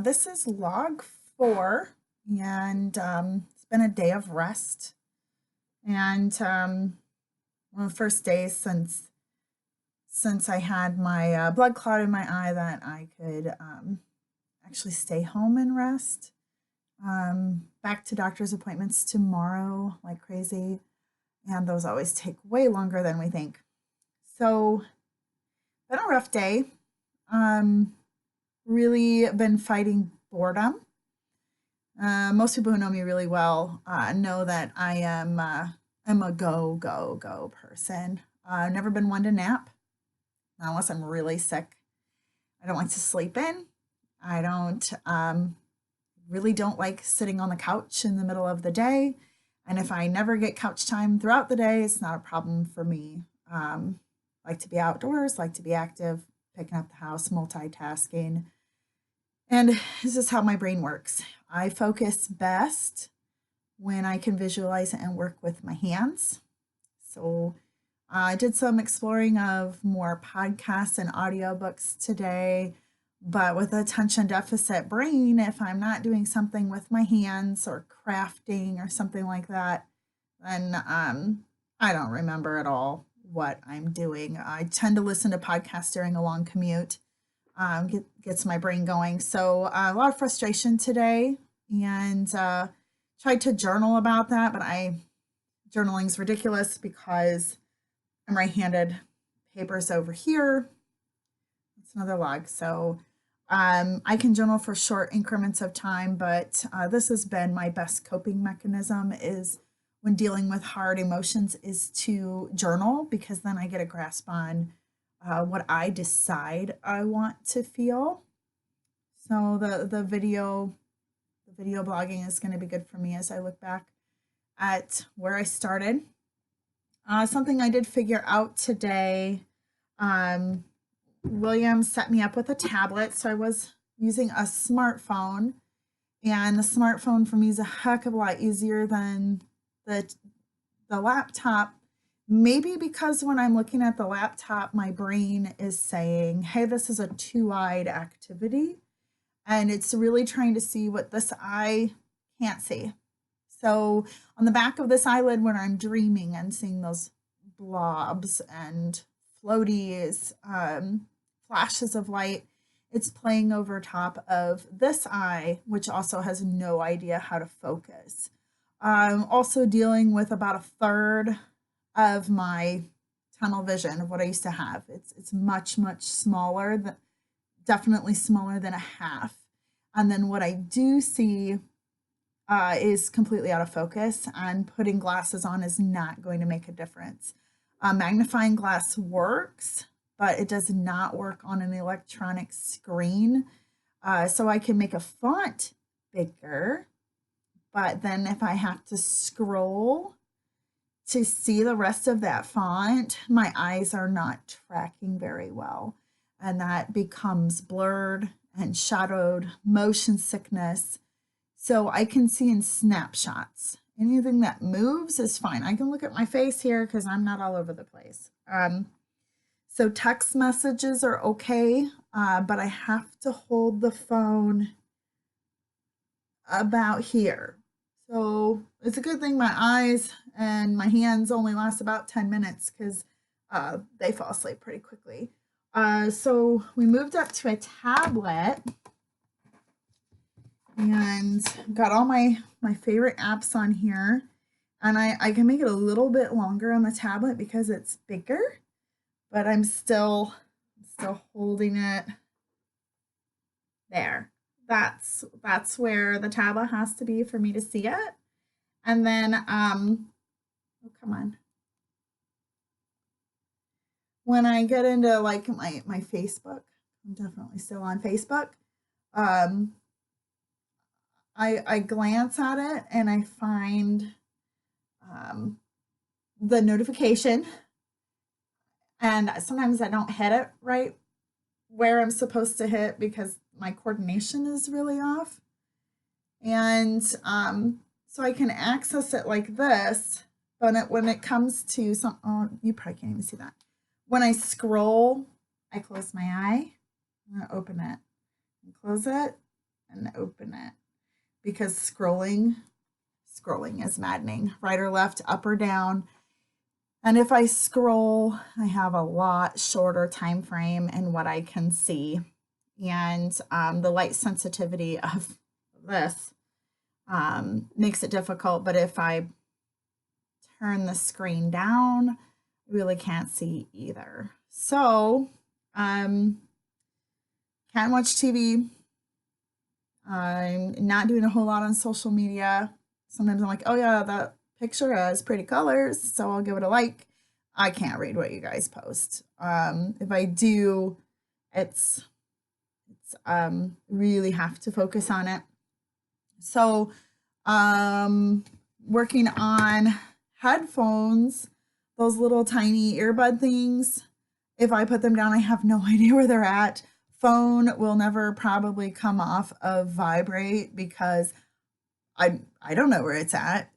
This is log 4, and it's been a day of rest. And one of the first days since I had my blood clot in my eye that I could actually stay home and rest. Back to doctor's appointments tomorrow, like crazy, and those always take way longer than we think. So, been a rough day. Um, really been fighting boredom. Most people who know me really well know that am a go person. I've never been one to nap unless I'm really sick. I don't like to sleep in. I really don't like sitting on the couch in the middle of the day. And if I never get couch time throughout the day, it's not a problem for me. Like to be outdoors, like to be active, picking up the house, multitasking. And this is how my brain works. I focus best when I can visualize and work with my hands. So I did some exploring of more podcasts and audiobooks today. But with attention deficit brain, if I'm not doing something with my hands or crafting or something like that, then I don't remember at all what I'm doing. I tend to listen to podcasts during a long commute. Gets my brain going. So a lot of frustration today, and tried to journal about that, but journaling's ridiculous because I'm right-handed. Paper's over here. It's another log. So I can journal for short increments of time, but this has been my best coping mechanism is when dealing with hard emotions is to journal, because then I get a grasp on what I decide I want to feel. So the video blogging is going to be good for me as I look back at where I started. Something I did figure out today. William set me up with a tablet, so I was using a smartphone, and the smartphone for me is a heck of a lot easier than the laptop. Maybe because when I'm looking at the laptop, my brain is saying, hey, this is a two-eyed activity. And it's really trying to see what this eye can't see. So on the back of this eyelid, when I'm dreaming and seeing those blobs and floaties, flashes of light, it's playing over top of this eye, which also has no idea how to focus. I'm also dealing with about a third of my tunnel vision of what I used to have. It's much smaller, definitely smaller than a half. And then what I do see is completely out of focus, and putting glasses on is not going to make a difference. Magnifying glass works, but it does not work on an electronic screen. So I can make a font bigger, but then if I have to scroll to see the rest of that font, my eyes are not tracking very well. And that becomes blurred and shadowed, motion sickness. So I can see in snapshots. Anything that moves is fine. I can look at my face here because I'm not all over the place. So text messages are okay, but I have to hold the phone about here. So it's a good thing my eyes and my hands only last about 10 minutes because they fall asleep pretty quickly. So we moved up to a tablet and got all my favorite apps on here. And I can make it a little bit longer on the tablet because it's bigger, but I'm still holding it there. That's where the tablet has to be for me to see it. And then, oh, come on. When I get into like my Facebook, I'm definitely still on Facebook. I glance at it and I find the notification, and sometimes I don't hit it right where I'm supposed to hit because my coordination is really off. And so I can access it like this, but when it comes to some, oh, you probably can't even see that. When I scroll, I close my eye, I'm gonna open it and close it. and open it because scrolling is maddening. Right or left, up or down. And if I scroll, I have a lot shorter time frame in what I can see. And the light sensitivity of this makes it difficult. But if I turn the screen down, I really can't see either. So, can't watch TV. I'm not doing a whole lot on social media. Sometimes I'm like, oh yeah, that picture has pretty colors, so I'll give it a like. I can't read what you guys post. If I do, it's really have to focus on it. So, working on headphones, those little tiny earbud things. If I put them down, I have no idea where they're at. Phone will never probably come off of vibrate because I don't know where it's at.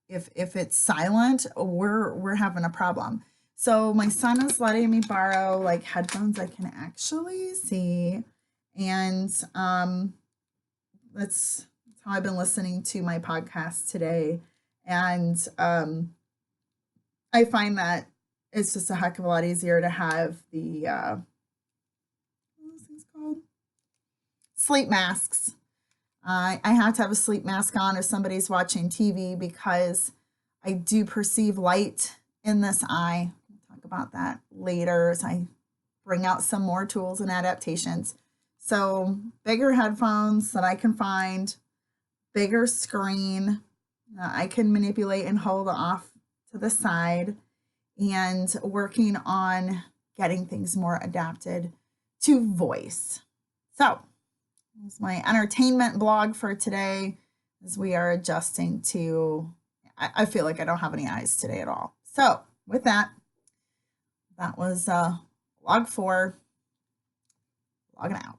If it's silent, we're having a problem. So my son is letting me borrow like headphones I can actually see, and that's how I've been listening to my podcast today. And I find that it's just a heck of a lot easier to have the what are those things called? Sleep masks. I have to have a sleep mask on if somebody's watching TV because I do perceive light in this eye. We'll talk about that later as I bring out some more tools and adaptations. So bigger headphones that I can find, bigger screen I can manipulate and hold off to the side, and working on getting things more adapted to voice. So that's my entertainment blog for today as we are adjusting to, I feel like I don't have any eyes today at all. So with that, that was log 4, logging out.